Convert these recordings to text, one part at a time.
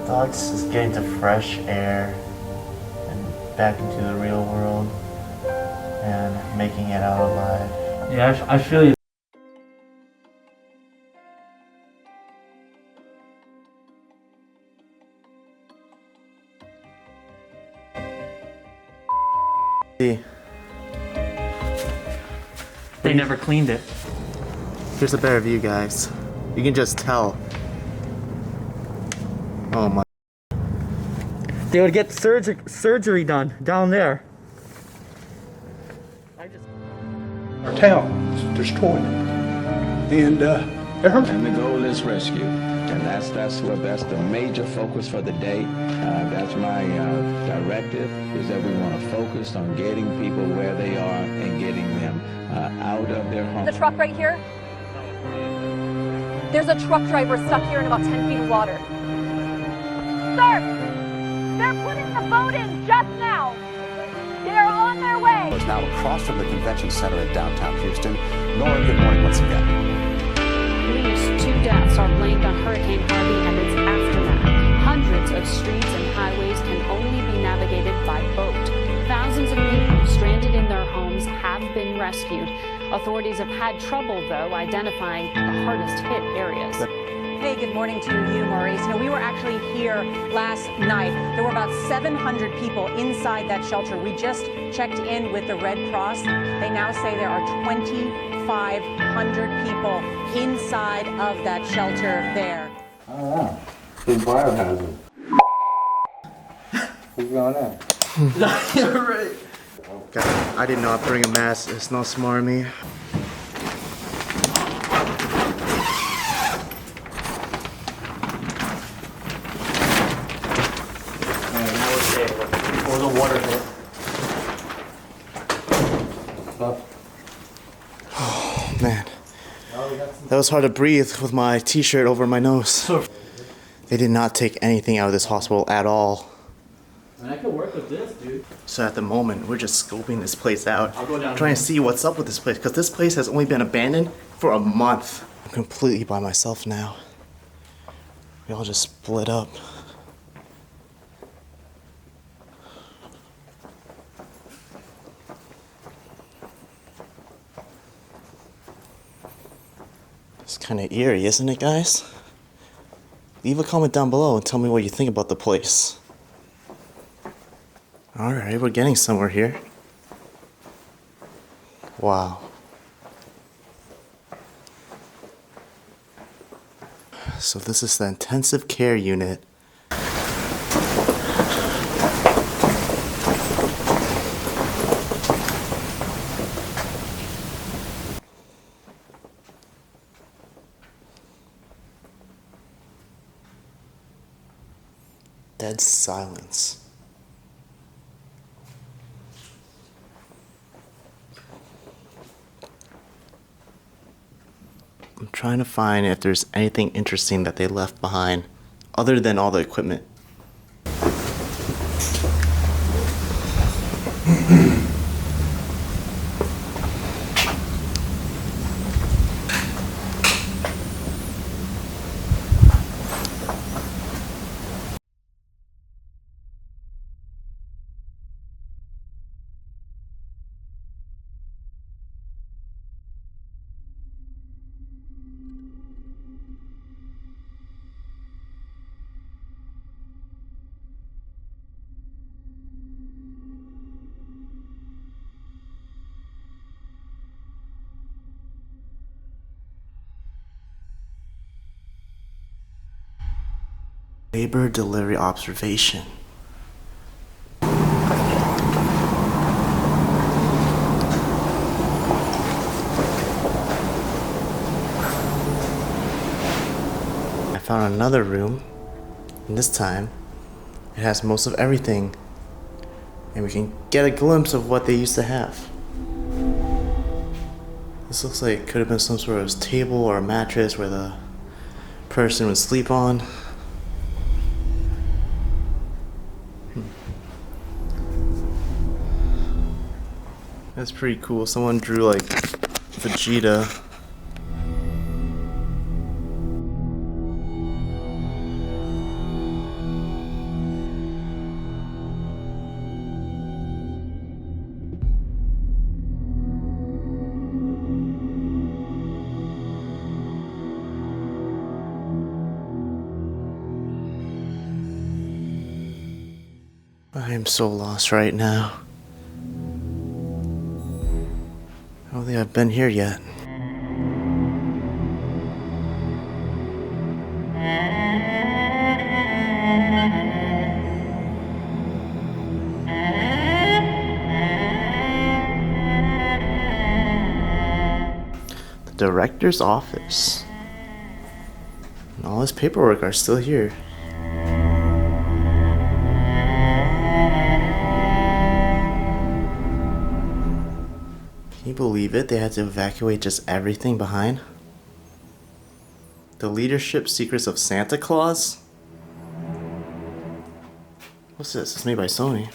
Dogs just getting to fresh air and back into the real world and making it out alive. Yeah, I feel you. They never cleaned it. Here's a better view, guys. You can just tell. Oh my. They would get surgery done down there. Our town is destroyed. And it hurts. And the goal is rescue. And that's the major focus for the day. That's my directive, is that we want to focus on getting people where they are and getting them out of their homes. The truck right here? There's a truck driver stuck here in about 10 feet of water. Sir! They're putting the boat in just now! They're on their way! Is now across from the convention center in downtown Houston. Nora, good morning once again. Police, 2 deaths are blamed on Hurricane Harvey and its aftermath. Hundreds of streets and highways can only be navigated by boat. Thousands of people stranded in their homes have been rescued. Authorities have had trouble, though, identifying the hardest hit areas. Hey, good morning to you, Maurice. You know, we were actually here last night. There were about 700 people inside that shelter. We just checked in with the Red Cross. They now say there are 2,500 people inside of that shelter there. Oh, big biohazard. What's going on? You're right. God, I did not bring a mask. It's not smart of me. Before the water hit. Oh man, that was hard to breathe with my t-shirt over my nose. They did not take anything out of this hospital at all. And I could work with this, dude. So at the moment, we're just scoping this place out, I'll go down trying here. to see what's up with this place, because this place has only been abandoned for a month. I'm completely by myself now. We all just split up. It's kind of eerie, isn't it, guys? Leave a comment down below and tell me what you think about the place. Alright, we're getting somewhere here. Wow. So this is the intensive care unit. Dead silence. I'm trying to find if there's anything interesting that they left behind other than all the equipment. Labor delivery observation. I found another room, and this time it has most of everything, and we can get a glimpse of what they used to have. This looks like it could have been some sort of table or a mattress where the person would sleep on. That's pretty cool. Someone drew like Vegeta. I am so lost right now. I don't think I've been here yet. The director's office. And all his paperwork are still here. Can you believe it? They had to evacuate just everything behind. The Leadership Secrets of Santa Claus? What's this? It's made by Sony.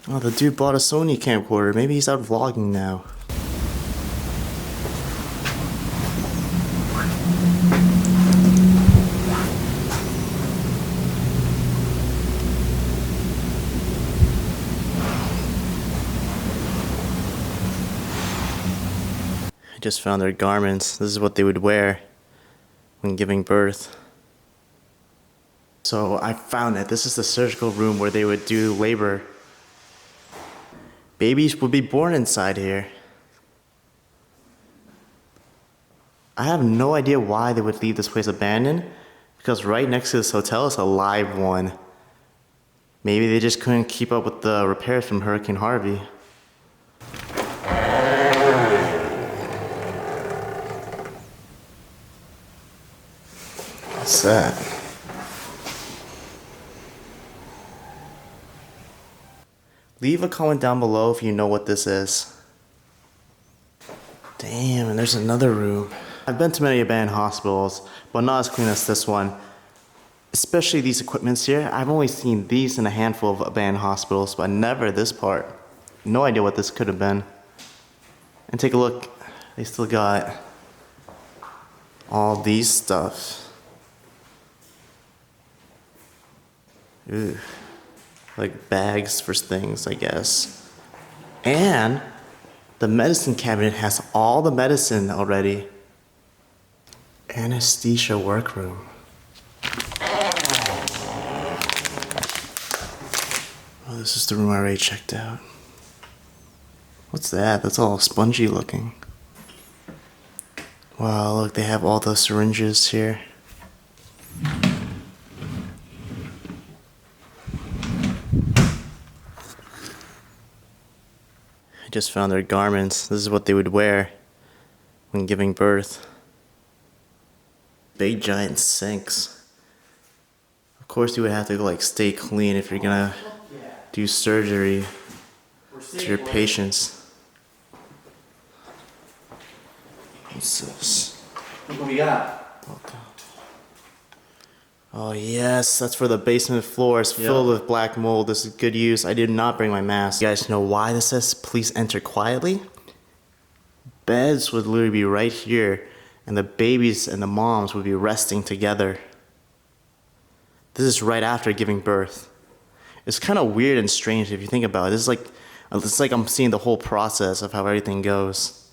Oh, the dude bought a Sony camcorder. Maybe he's out vlogging now. I just found their garments. This is what they would wear when giving birth. So I found it. This is the surgical room where they would do labor. Babies would be born inside here. I have no idea why they would leave this place abandoned, because right next to this hotel is a live one. Maybe they just couldn't keep up with the repairs from Hurricane Harvey. What's that? Leave a comment down below if you know what this is. Damn, and there's another room. I've been to many abandoned hospitals, but not as clean as this one. Especially these equipments here. I've only seen these in a handful of abandoned hospitals, but never this part. No idea what this could have been. And take a look. They still got all these stuff. Ooh. Like bags for things, I guess. And the medicine cabinet has all the medicine already. Anesthesia workroom. Oh, this is the room I already checked out. What's that? That's all spongy looking. Wow, look, they have all the syringes here. I just found their garments. This is what they would wear when giving birth. Big giant sinks. Of course you would have to like stay clean if you're gonna do surgery to your patients. What's this? Look what we got. Oh yes, that's for the basement floor. It's filled with black mold. This is good use. I did not bring my mask. You guys know why this says please enter quietly? Beds would literally be right here, and the babies and the moms would be resting together. This is right after giving birth. It's kind of weird and strange if you think about it. It's like I'm seeing the whole process of how everything goes.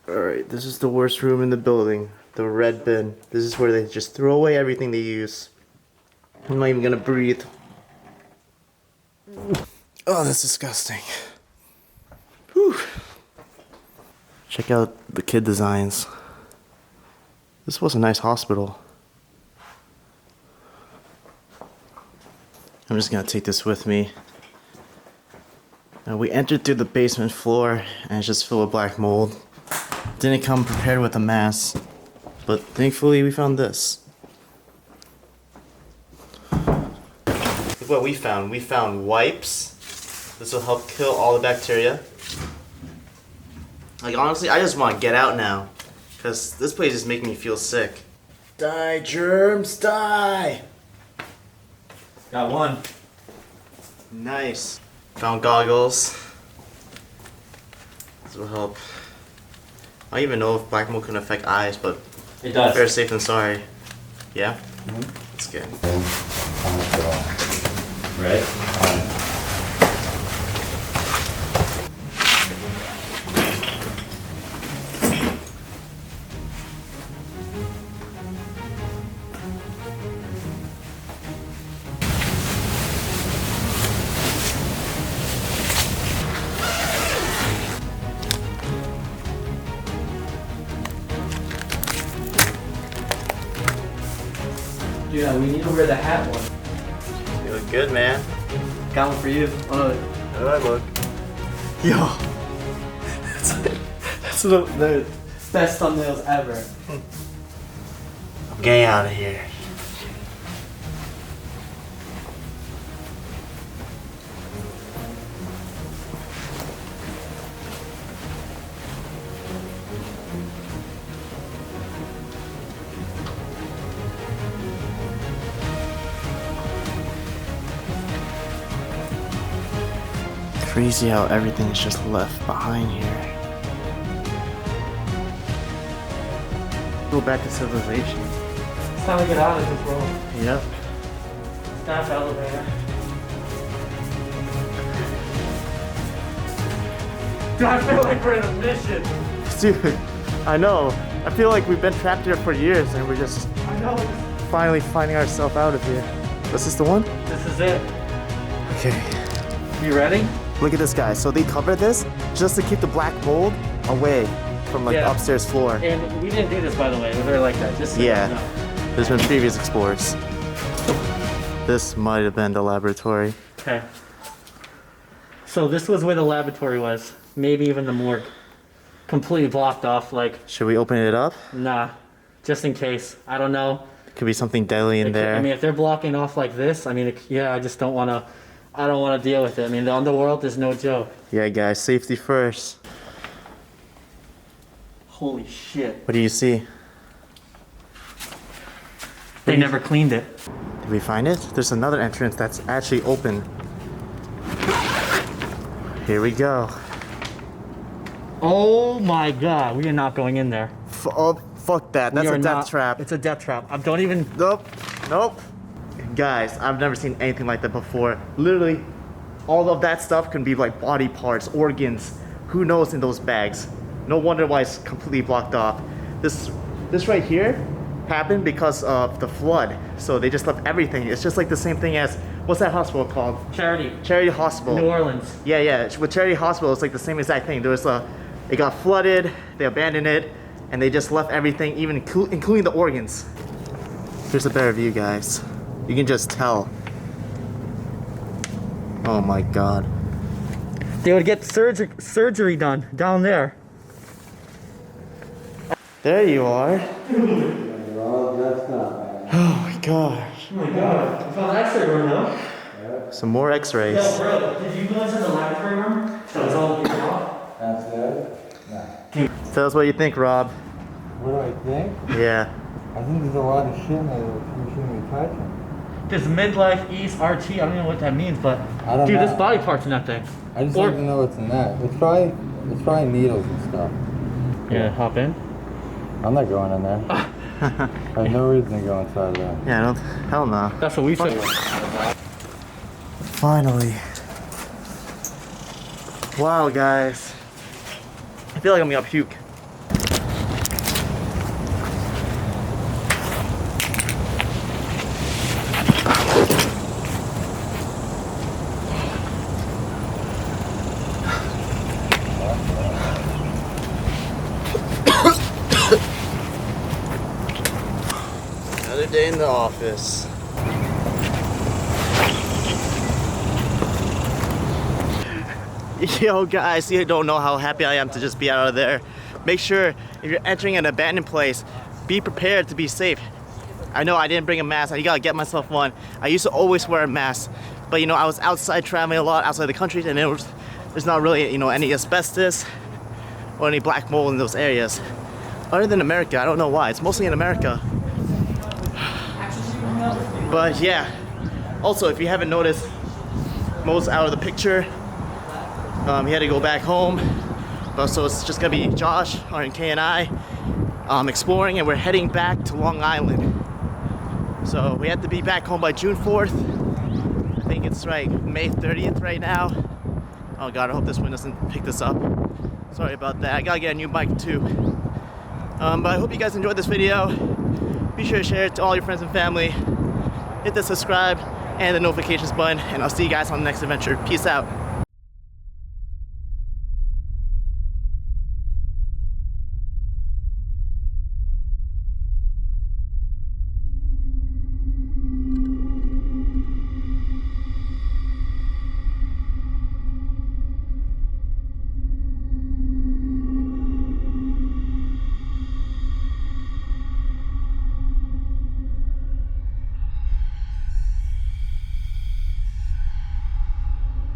Alright, this is the worst room in the building. The red bin. This is where they just throw away everything they use. I'm not even gonna breathe. Oh, that's disgusting. Whew. Check out the kid designs. This was a nice hospital. I'm just gonna take this with me. Now we entered through the basement floor and it's just filled with black mold. Didn't come prepared with a mask, but thankfully we found this. Look what we found. We found wipes. This will help kill all the bacteria. Like honestly, I just want to get out now, because this place is making me feel sick. Die, germs, die! Got one. Nice. Found goggles. This will help. I don't even know if black mold can affect eyes, but It does. better safe than sorry. Yeah? That's good. Right? Yeah, we need to wear the hat one. You look good, man. Got one for you. How do I look? Yo. That's the best thumbnails ever. I'm getting out of here. Crazy how everything is just left behind here. Go back to civilization. It's time to get out of this world. Yep. Staff elevator. Dude, I feel like we're in a mission. Dude, I know. I feel like we've been trapped here for years and we're just finally finding ourselves out of here. Is this the one? This is it. Okay. You ready? Look at this, guys. So they covered this just to keep the black mold away from like the upstairs floor. And we didn't do this, by the way. We're like that. Just so Yeah. you know. There's been previous explorers. This might have been the laboratory. Okay. So this was where the laboratory was. Maybe even the morgue. Completely blocked off. Like, Should we open it up? nah. Just in case. I don't know. Could be something deadly in there. I mean, if they're blocking off like this, I mean, I just don't want to. I don't want to deal with it. I mean, the underworld is no joke. Yeah, guys, safety first. Holy shit. What do you see? They never cleaned it. Did we find it? There's another entrance that's actually open. Here we go. Oh my god, we are not going in there. Fuck that. That's a death trap. It's a death trap. I don't even. Nope. Nope. Guys, I've never seen anything like that before. Literally, all of that stuff can be like body parts, organs, who knows in those bags. No wonder why it's completely blocked off. This right here happened because of the flood. So they just left everything. It's just like the same thing as, what's that hospital called? Charity Hospital. New Orleans. Yeah. With Charity Hospital, it's like the same exact thing. There was it got flooded, they abandoned it, and they just left everything, even including the organs. Here's a better view, guys. You can just tell. Oh my god. They would get surgery done down there. There you are. You're all dressed up, man. Oh my gosh. Oh my god. I found an x-ray room though. Some more x-rays. Yo, bro, did you go into the laboratory room? So it's all being off? That's it? No. Tell us what you think, Rob. What do I think? Yeah. I think there's a lot of shit in there that we shouldn't be touching. This midlife East RT, I don't know what that means, but I don't dude, know. there's body parts in that thing. I just don't even know what's in that. It's probably needles and stuff. Yeah, hop in. I'm not going in there. I have no reason to go inside of there. Yeah, hell no. That's what we said. Finally. Wow, guys. I feel like I'm gonna puke. Another day in the office. Yo guys, you don't know how happy I am to just be out of there. Make sure if you're entering an abandoned place, be prepared to be safe. I know I didn't bring a mask, I gotta get myself one. I used to always wear a mask, but I was outside traveling a lot, outside the country, and there's not really any asbestos or any black mold in those areas. Other than America, I don't know why, it's mostly in America. But yeah, also if you haven't noticed, Mo's out of the picture. He had to go back home, but so it's just gonna be Josh, RNK, and I exploring, and we're heading back to Long Island. So we have to be back home by June 4th. I think it's May 30th right now. Oh god, I hope this one doesn't pick this up. Sorry about that. I gotta get a new mic too. But I hope you guys enjoyed this video. Be sure to share it to all your friends and family. Hit the subscribe and the notifications button, and I'll see you guys on the next adventure. Peace out.